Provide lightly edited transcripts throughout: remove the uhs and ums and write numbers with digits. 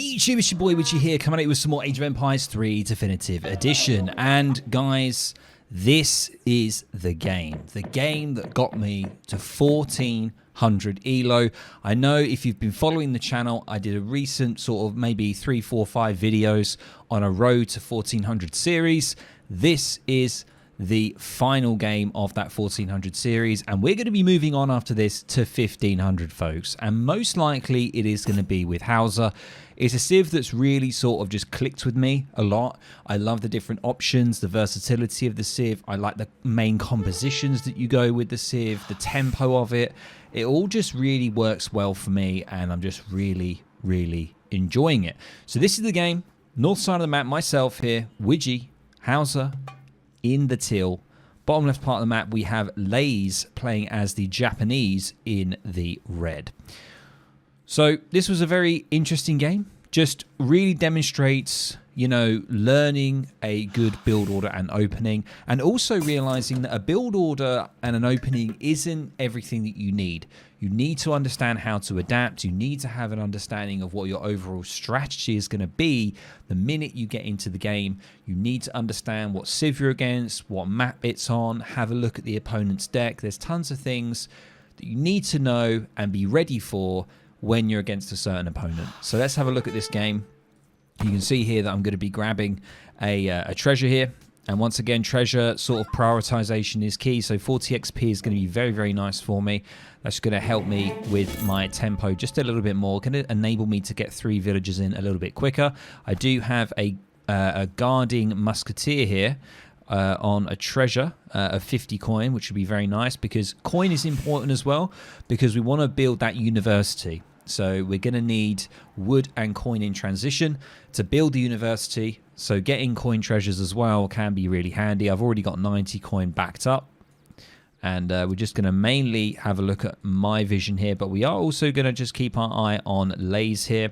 Hey YouTube, it's your boy Widgie here, coming at you with some more Age of Empires 3 Definitive Edition. And guys, this is the game that got me to 1400 ELO. I know if you've been following the channel, I did a recent sort of maybe 3, 4, 5 videos on a road to 1400 series. This is the final game of that 1400 series, and we're going to be moving on after this to 1500, folks, and most likely it is going to be with Hauser. It's a civ that's really sort of just clicked with me a lot. I love the different options, the versatility of the civ. I like the main compositions that you go with the civ, the tempo of it. It all just really works well for me, and I'm just really enjoying it. So this is the game, north side of the map, myself here, Widgie, Hauser, in the teal. Bottom left part of the map, we have Lays playing as the Japanese in the red. So this was a very interesting game. Just really demonstrates, you know, learning a good build order and opening, and also realizing that a build order and an opening isn't everything that you need. You need to understand how to adapt. You need to have an understanding of what your overall strategy is going to be the minute you get into the game. You need to understand what civ you're against, what map it's on, have a look at the opponent's deck. There's tons of things that you need to know and be ready for when you're against a certain opponent. So let's have a look at this game. You can see here that I'm going to be grabbing a treasure here. And once again, treasure sort of prioritization is key. So 40 XP is going to be very nice for me. That's going to help me with my tempo just a little bit more. Going to enable me to get 3 villagers in a little bit quicker. I do have a guarding musketeer here on a treasure of 50 coin, which would be very nice, because coin is important as well, because we want to build that university. So we're going to need wood and coin in transition to build the university. So getting coin treasures as well can be really handy. I've already got 90 coin backed up. And we're just going to mainly have a look at my vision here. But we are also going to just keep our eye on Lays here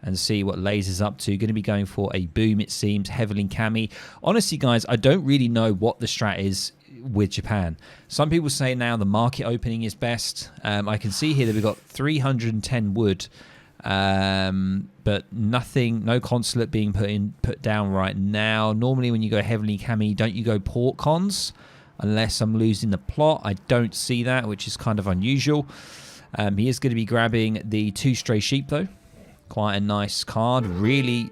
and see what Lays is up to. Going to be going for a boom, it seems, heavily cami. Honestly, guys, I don't really know what the strat is with Japan. Some people say now the market opening is best. I can see here that we've got 310 wood, but nothing, no consulate being put down right now. Normally when you go heavily cami, don't you go port cons? Unless I'm losing the plot. I don't see that, which is kind of unusual. He is going to be grabbing the 2 stray sheep though. Quite a nice card, really,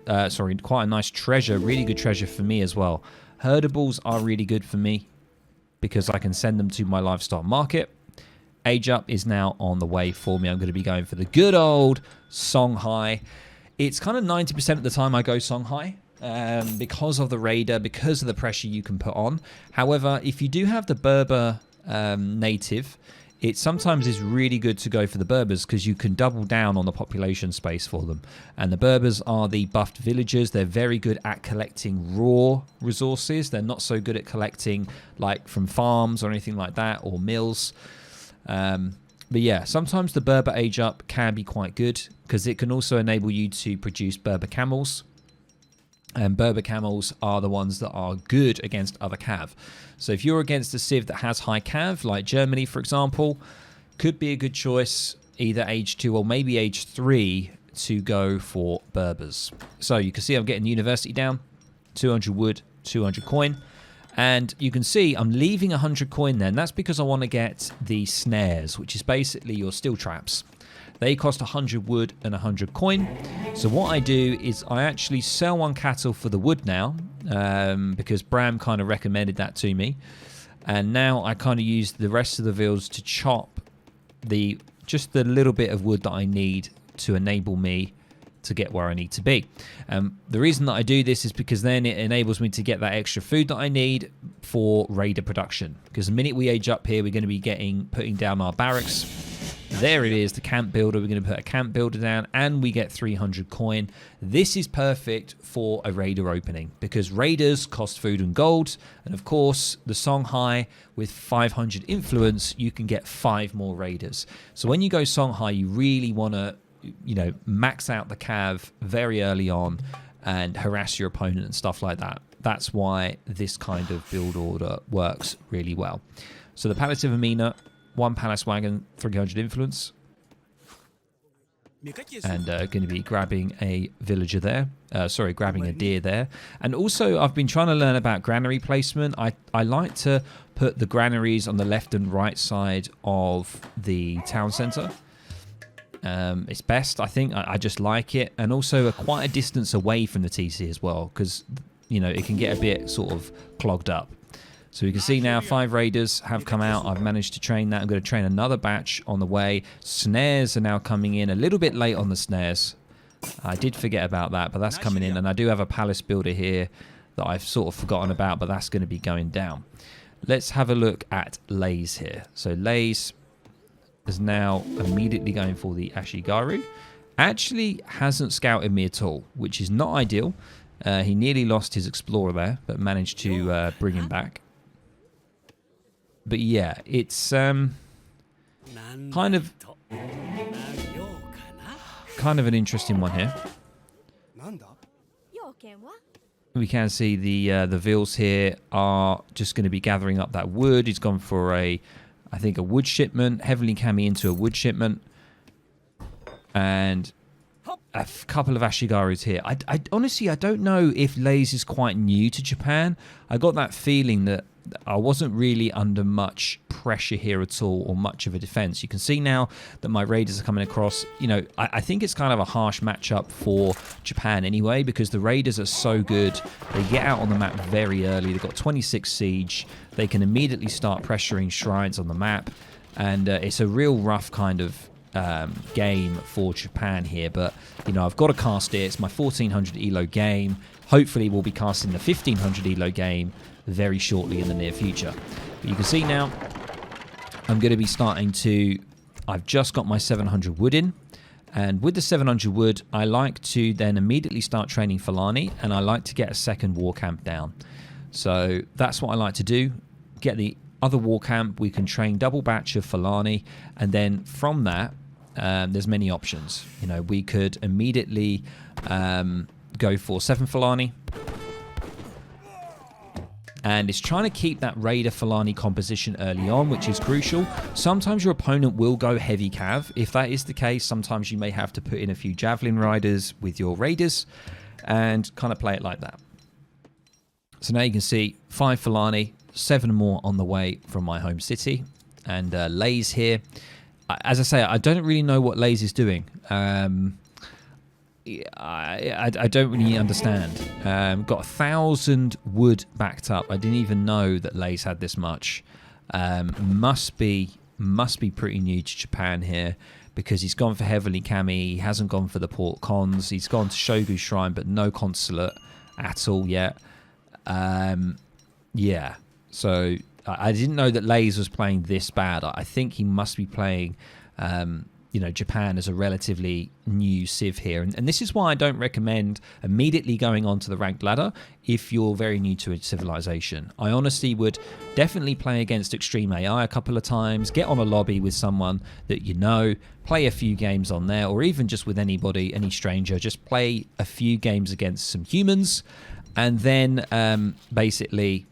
quite a nice treasure, really good treasure for me as well. Herdables are really good for me because I can send them to my livestock market. Age up is now on the way for me. I'm going to be going for the good old Songhai. It's kind of 90% of the time I go Songhai because of the raider, because of the pressure you can put on. However, if you do have the Berber native, it sometimes is really good to go for the Berbers because you can double down on the population space for them. And the Berbers are the buffed villagers. They're very good at collecting raw resources. They're not so good at collecting like from farms or anything like that, or mills. But yeah, sometimes the Berber age up can be quite good because it can also enable you to produce Berber camels. And Berber camels are the ones that are good against other cav. So if you're against a civ that has high cav, like Germany, for example, could be a good choice, either age 2 or maybe age 3, to go for Berbers. So you can see I'm getting the university down, 200 wood, 200 coin. And you can see I'm leaving 100 coin there, and that's because I want to get the snares, which is basically your steel traps. They cost 100 wood and 100 coin. So what I do is I actually sell 1 cattle for the wood now, because Bram kind of recommended that to me. And now I kind of use the rest of the vills to chop just the little bit of wood that I need to enable me to get where I need to be. The reason that I do this is because then it enables me to get that extra food that I need for raider production. Because the minute we age up here, we're going to be putting down our barracks. There it is, the camp builder. We're going to put a camp builder down and we get 300 coin. This is perfect for a raider opening because raiders cost food and gold. And of course, the Songhai with 500 influence, you can get 5 more raiders. So when you go Songhai, you really want to, you know, max out the cav very early on and harass your opponent and stuff like that. That's why this kind of build order works really well. So the Palace of Amina, 1 palace wagon, 300 influence. And going to be grabbing a villager there. Sorry, grabbing a deer there. And also, I've been trying to learn about granary placement. I like to put the granaries on the left and right side of the town centre. It's best, I think. I just like it. And also quite a distance away from the TC as well, because, you know, it can get a bit sort of clogged up. So you can see now 5 raiders have come out. I've managed to train that. I'm going to train another batch on the way. Snares are now coming in a little bit late on the snares. I did forget about that, but that's coming in. And I do have a palace builder here that I've sort of forgotten about, but that's going to be going down. Let's have a look at Lays here. So Lays is now immediately going for the Ashigaru. Actually hasn't scouted me at all, which is not ideal. He nearly lost his explorer there, but managed to bring him back. But yeah, it's kind of an interesting one here. We can see the Vils here are just going to be gathering up that wood. He's gone for I think a wood shipment, heavily cami into a wood shipment, and a couple of Ashigarus here. I honestly, I don't know if Lays is quite new to Japan. I got that feeling that I wasn't really under much pressure here at all, or much of a defense. You can see now that my raiders are coming across. You know, I think it's kind of a harsh matchup for Japan anyway, because the raiders are so good. They get out on the map very early. They've got 26 siege. They can immediately start pressuring shrines on the map, and it's a real rough kind of game for Japan here. But you know, I've got to cast it. It's my 1400 ELO game. Hopefully we'll be casting the 1500 ELO game very shortly in the near future. But you can see now I'm going to be starting to, I've just got my 700 wood in, and with the 700 wood I like to then immediately start training Fulani, and I like to get a second war camp down. So that's what I like to do. Get the other war camp, we can train double batch of Fulani, and then from that there's many options. You know, we could immediately go for 7 Fulani, and it's trying to keep that Raider Fulani composition early on, which is crucial. Sometimes your opponent will go heavy cav. If that is the case, sometimes you may have to put in a few Javelin Riders with your Raiders and kind of play it like that. So now you can see 5 Fulani, 7 more on the way from my home city, and Lays here. As I say, I don't really know what Lays is doing. I don't really understand. Got 1,000 wood backed up. I didn't even know that Lays had this much. Must be pretty new to Japan here, because he's gone for heavily cami. He hasn't gone for the port cons. He's gone to Shogu Shrine, but no consulate at all yet. Yeah. So I didn't know that Lays was playing this bad. I think he must be playing you know, Japan as a relatively new civ here. And this is why I don't recommend immediately going onto the ranked ladder if you're very new to a civilization. I honestly would definitely play against Extreme AI a couple of times, get on a lobby with someone that you know, play a few games on there, or even just with anybody, any stranger, just play a few games against some humans, and then basically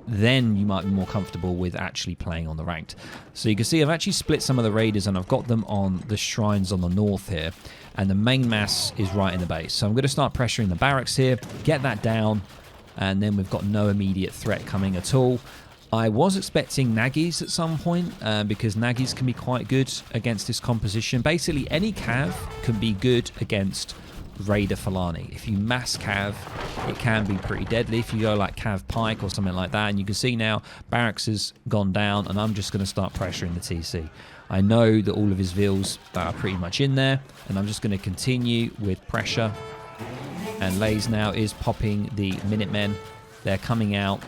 then you might be more comfortable with actually playing on the ranked. So you can see I've actually split some of the raiders, and I've got them on the shrines on the north here, and the main mass is right in the base. So I'm going to start pressuring the barracks here, get that down, and then we've got no immediate threat coming at all. I was expecting Nagis at some point, because Nagis can be quite good against this composition. Basically any cav can be good against Raider Fulani. If you mass cav, it can be pretty deadly. If you go like cav pike or something like that, and you can see now barracks has gone down, and I'm just going to start pressuring the TC. I know that all of his Vils are pretty much in there, and I'm just going to continue with pressure. And Lays now is popping the Minutemen. They're coming out,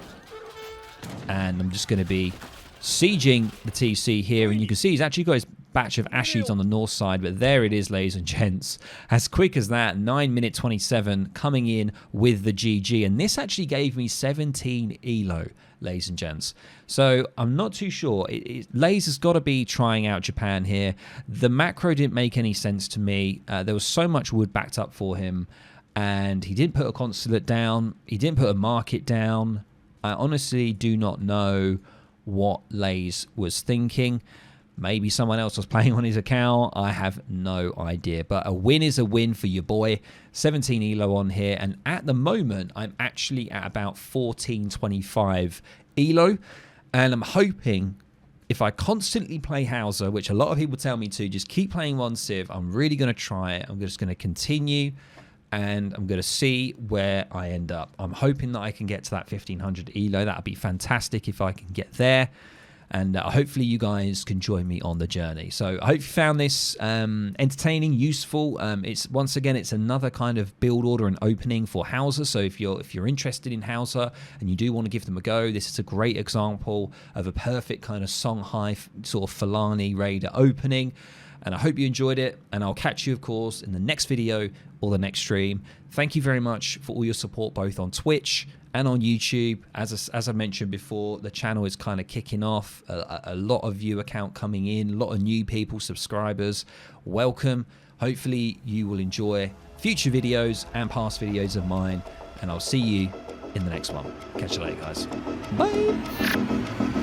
and I'm just going to be sieging the TC here, and you can see he's actually got his batch of Ashies on the north side, but there it is, ladies and gents. As quick as that, 9 minute 27 coming in with the GG, and this actually gave me 17 ELO, ladies and gents. So I'm not too sure. Lays has got to be trying out Japan here. The macro didn't make any sense to me. There was so much wood backed up for him, and he didn't put a consulate down. He didn't put a market down. I honestly do not know what Lays was thinking. Maybe someone else was playing on his account. I have no idea. But a win is a win for your boy. 17 ELO on here. And at the moment, I'm actually at about 1425 ELO. And I'm hoping if I constantly play Hauser, which a lot of people tell me to, just keep playing one Civ. I'm really going to try it. I'm just going to continue. And I'm going to see where I end up. I'm hoping that I can get to that 1500 ELO. That would be fantastic if I can get there. And hopefully you guys can join me on the journey. So I hope you found this entertaining, useful. It's once again, it's another kind of build order and opening for Hauser. So if you're interested in Hauser and you do want to give them a go, this is a great example of a perfect kind of Songhai sort of Fulani Raider opening. And I hope you enjoyed it. And I'll catch you, of course, in the next video or the next stream. Thank you very much for all your support, both on Twitch and on YouTube. As I mentioned before, the channel is kind of kicking off. A lot of viewer count coming in, a lot of new people, subscribers. Welcome. Hopefully you will enjoy future videos and past videos of mine. And I'll see you in the next one. Catch you later, guys. Bye.